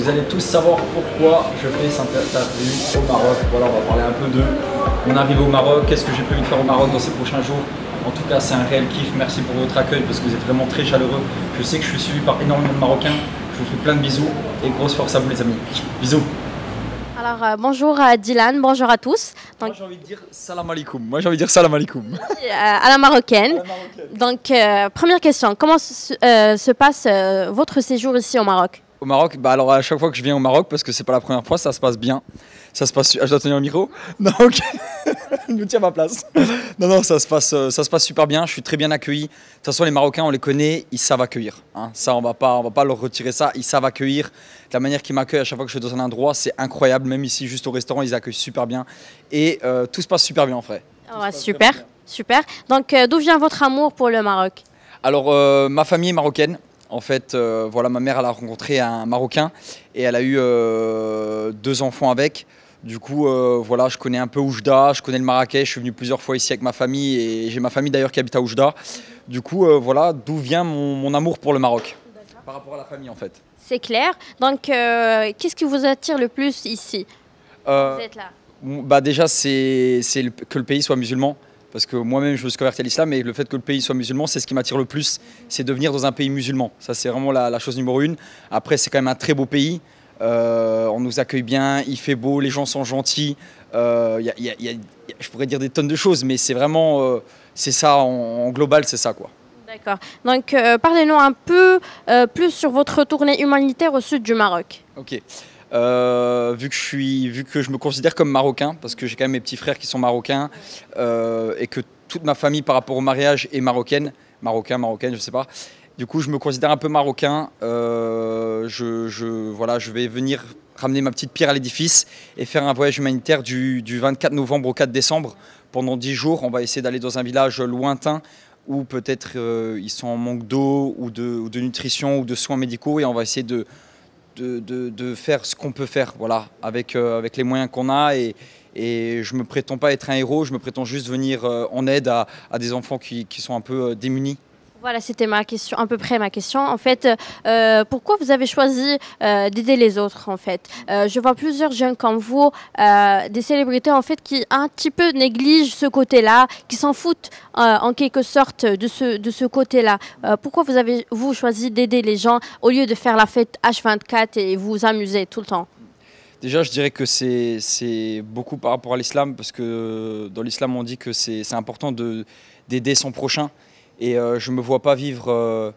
Vous allez tous savoir pourquoi je fais cette interview au Maroc. Voilà, on va parler un peu de mon arrivée au Maroc, qu'est-ce que j'ai prévu de faire au Maroc dans ces prochains jours. En tout cas, c'est un réel kiff. Merci pour votre accueil parce que vous êtes vraiment très chaleureux. Je sais que je suis suivi par énormément de Marocains. Je vous fais plein de bisous et grosse force à vous les amis. Bisous. Alors bonjour Dylan, bonjour à tous. Donc, moi j'ai envie de dire salam alaikum. À la marocaine. Donc première question, comment se passe votre séjour ici au Maroc? Au Maroc, bah alors à chaque fois que je viens au Maroc, parce que c'est pas la première fois, ça se passe bien. Ça se passe. Je dois tenir le micro. Non, ok. Je me tiens à ma place. Non, ça se passe super bien. Je suis très bien accueilli. De toute façon, les Marocains, on les connaît, ils savent accueillir. Hein. Ça, on va pas leur retirer ça. Ils savent accueillir. La manière qu'ils m'accueillent à chaque fois que je suis dans un endroit, c'est incroyable. Même ici, juste au restaurant, ils accueillent super bien. Et tout se passe super bien en vrai. Oh, super. Donc, d'où vient votre amour pour le Maroc? Alors, ma famille est marocaine. En fait, voilà, ma mère elle a rencontré un Marocain et elle a eu 2 enfants avec. Du coup, voilà, je connais un peu Oujda, je connais le Marrakech. Je suis venu plusieurs fois ici avec ma famille et j'ai ma famille d'ailleurs qui habite à Oujda. Du coup, voilà, d'où vient mon amour pour le Maroc par rapport à la famille en fait. C'est clair. Donc, qu'est-ce qui vous attire le plus ici? Vous êtes là. Bah déjà, c'est que le pays soit musulman. Parce que moi-même, je me suis converti à l'islam et le fait que le pays soit musulman, c'est ce qui m'attire le plus. C'est de venir dans un pays musulman. Ça, c'est vraiment la chose numéro 1. Après, c'est quand même un très beau pays. On nous accueille bien, il fait beau, les gens sont gentils. Je pourrais dire des tonnes de choses, mais c'est vraiment, c'est ça, en global, c'est ça, quoi. D'accord. Donc, parlez-nous un peu plus sur votre tournée humanitaire au sud du Maroc. Ok. Vu que je me considère comme marocain, parce que j'ai quand même mes petits frères qui sont marocains, et que toute ma famille par rapport au mariage est marocaine, marocaine, je sais pas. Du coup, je me considère un peu marocain. Voilà, je vais venir ramener ma petite pierre à l'édifice et faire un voyage humanitaire du 24 novembre au 4 décembre. Pendant 10 jours, on va essayer d'aller dans un village lointain où peut-être ils sont en manque d'eau ou de nutrition ou de soins médicaux et on va essayer de faire ce qu'on peut faire, voilà, avec les moyens qu'on a et je me prétends pas être un héros, je me prétends juste venir en aide à des enfants qui sont un peu démunis. Voilà, c'était ma question, à peu près ma question. En fait, pourquoi vous avez choisi d'aider les autres, en fait? Je vois plusieurs jeunes comme vous, des célébrités, en fait, qui un petit peu négligent ce côté-là, qui s'en foutent, en quelque sorte, de ce côté-là. Pourquoi vous avez, choisi d'aider les gens au lieu de faire la fête H24 et vous amuser tout le temps? Déjà, je dirais que c'est beaucoup par rapport à l'islam, parce que dans l'islam, on dit que c'est important d'aider son prochain. Et je ne me vois pas vivre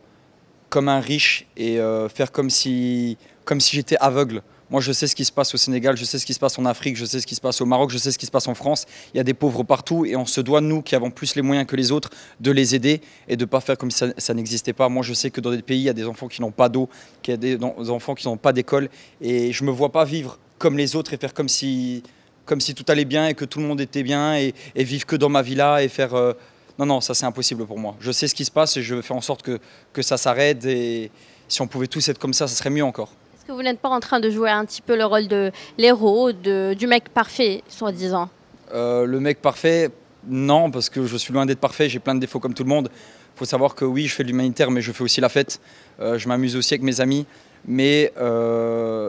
comme un riche et faire comme si j'étais aveugle. Moi, je sais ce qui se passe au Sénégal, je sais ce qui se passe en Afrique, je sais ce qui se passe au Maroc, je sais ce qui se passe en France. Il y a des pauvres partout et on se doit, nous, qui avons plus les moyens que les autres, de les aider et de ne pas faire comme si ça n'existait pas. Moi, je sais que dans des pays, il y a des enfants qui n'ont pas d'eau, qu'il y a des enfants qui n'ont pas d'école. Et je ne me vois pas vivre comme les autres et faire comme si tout allait bien et que tout le monde était bien et vivre que dans ma villa et faire... Non, ça c'est impossible pour moi. Je sais ce qui se passe et je veux faire en sorte que ça s'arrête. Et si on pouvait tous être comme ça serait mieux encore. Est-ce que vous n'êtes pas en train de jouer un petit peu le rôle de l'héros, du mec parfait, soi-disant? Le mec parfait, non, parce que je suis loin d'être parfait. J'ai plein de défauts comme tout le monde. Il faut savoir que oui, je fais de l'humanitaire, mais je fais aussi la fête. Je m'amuse aussi avec mes amis. Mais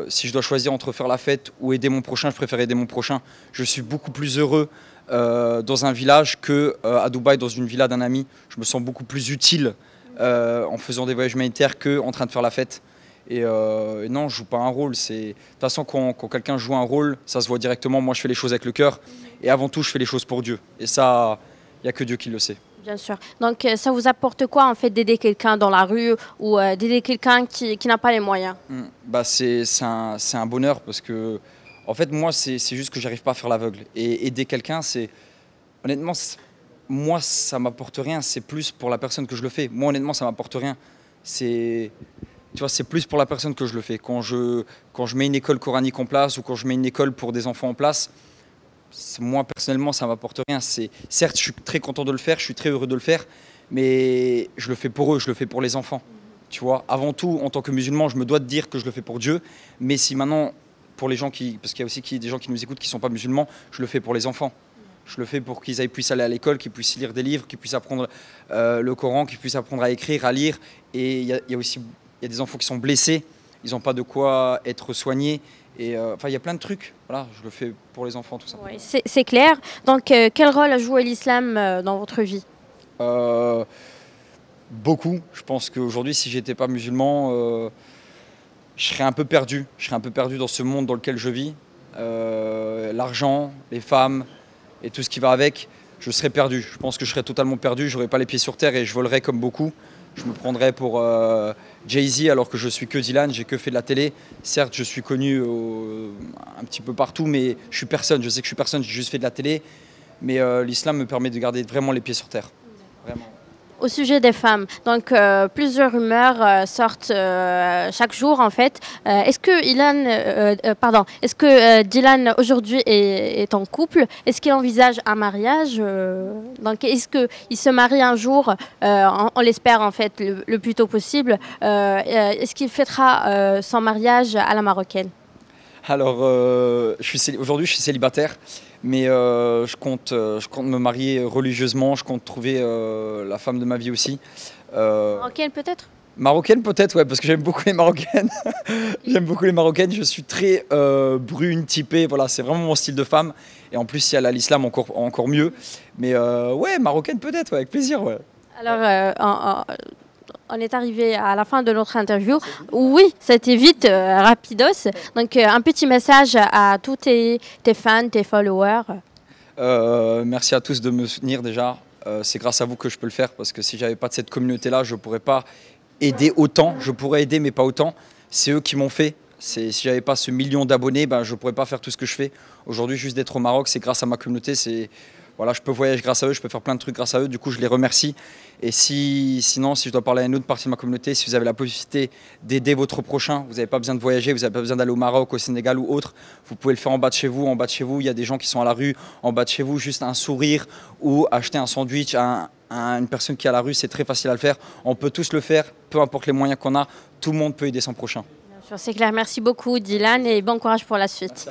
si je dois choisir entre faire la fête ou aider mon prochain, je préfère aider mon prochain. Je suis beaucoup plus heureux dans un village qu'à Dubaï, dans une villa d'un ami. Je me sens beaucoup plus utile en faisant des voyages humanitaires qu'en train de faire la fête. Et non, je ne joue pas un rôle. De toute façon, quand quelqu'un joue un rôle, ça se voit directement. Moi, je fais les choses avec le cœur. Et avant tout, je fais les choses pour Dieu. Et ça, il n'y a que Dieu qui le sait. Bien sûr. Donc, ça vous apporte quoi, en fait, d'aider quelqu'un dans la rue ou d'aider quelqu'un qui n'a pas les moyens? Bah, c'est un bonheur parce que, en fait, moi, c'est juste que j'arrive pas à faire l'aveugle. Et aider quelqu'un, honnêtement, moi, ça m'apporte rien. C'est plus pour la personne que je le fais. Moi, honnêtement, ça m'apporte rien. Tu vois, c'est plus pour la personne que je le fais. Quand je mets une école coranique en place ou quand je mets une école pour des enfants en place, moi, personnellement, ça m'apporte rien. Certes, je suis très content de le faire, je suis très heureux de le faire, mais je le fais pour eux, je le fais pour les enfants. Tu vois, avant tout, en tant que musulman, je me dois de dire que je le fais pour Dieu. Mais si maintenant, pour les gens parce qu'il y a aussi des gens qui nous écoutent qui ne sont pas musulmans, je le fais pour les enfants. Je le fais pour qu'ils puissent aller à l'école, qu'ils puissent lire des livres, qu'ils puissent apprendre le Coran, qu'ils puissent apprendre à écrire, à lire. Et il y a des enfants qui sont blessés ils n'ont pas de quoi être soignés. Et enfin, il y a plein de trucs. Voilà, je le fais pour les enfants, tout ça. Oui, c'est clair. Donc, quel rôle a joué l'islam dans votre vie? Beaucoup. Je pense qu'aujourd'hui, si j'étais pas musulman, je serais un peu perdu. Je serais un peu perdu dans ce monde dans lequel je vis. L'argent, les femmes et tout ce qui va avec, je serais perdu. Je pense que je serais totalement perdu. J'aurais pas les pieds sur terre et je volerais comme beaucoup. Je me prendrais pour Jay-Z alors que je suis que Dylan, j'ai que fait de la télé. Certes, je suis connu un petit peu partout, mais je suis personne. Je sais que je suis personne, j'ai juste fait de la télé. Mais l'islam me permet de garder vraiment les pieds sur terre. Vraiment. Au sujet des femmes, donc plusieurs rumeurs sortent chaque jour en fait. Est-ce que Dylan aujourd'hui est en couple? Est-ce qu'il envisage un mariage? Donc est-ce qu'il se marie un jour? On l'espère en fait le plus tôt possible. Est-ce qu'il fêtera son mariage à la marocaine? Alors, aujourd'hui, je suis célibataire, mais je compte me marier religieusement. Je compte trouver la femme de ma vie aussi. Marocaine peut-être? Marocaine peut-être, ouais, parce que j'aime beaucoup les Marocaines. J'aime beaucoup les Marocaines. Je suis très brune, typée. Voilà, c'est vraiment mon style de femme. Et en plus, si elle a l'islam, encore mieux. Mais ouais, Marocaine peut-être, ouais, avec plaisir, ouais. Alors, on est arrivé à la fin de notre interview. Oui, c'était vite, rapidos. Donc, un petit message à tous tes fans, tes followers. Merci à tous de me soutenir déjà. C'est grâce à vous que je peux le faire parce que si j'avais pas de cette communauté-là, je pourrais pas aider autant. Je pourrais aider, mais pas autant. C'est eux qui m'ont fait. Si j'avais pas ce million d'abonnés, ben, je pourrais pas faire tout ce que je fais. Aujourd'hui, juste d'être au Maroc, c'est grâce à ma communauté. Voilà, je peux voyager grâce à eux, je peux faire plein de trucs grâce à eux. Du coup, je les remercie. Et sinon, si je dois parler à une autre partie de ma communauté, si vous avez la possibilité d'aider votre prochain, vous n'avez pas besoin de voyager, vous n'avez pas besoin d'aller au Maroc, au Sénégal ou autre. Vous pouvez le faire en bas de chez vous. En bas de chez vous, il y a des gens qui sont à la rue. En bas de chez vous, juste un sourire ou acheter un sandwich à une personne qui est à la rue, c'est très facile à le faire. On peut tous le faire, peu importe les moyens qu'on a. Tout le monde peut aider son prochain. Bien sûr, c'est clair. Merci beaucoup, Dylan, et bon courage pour la suite.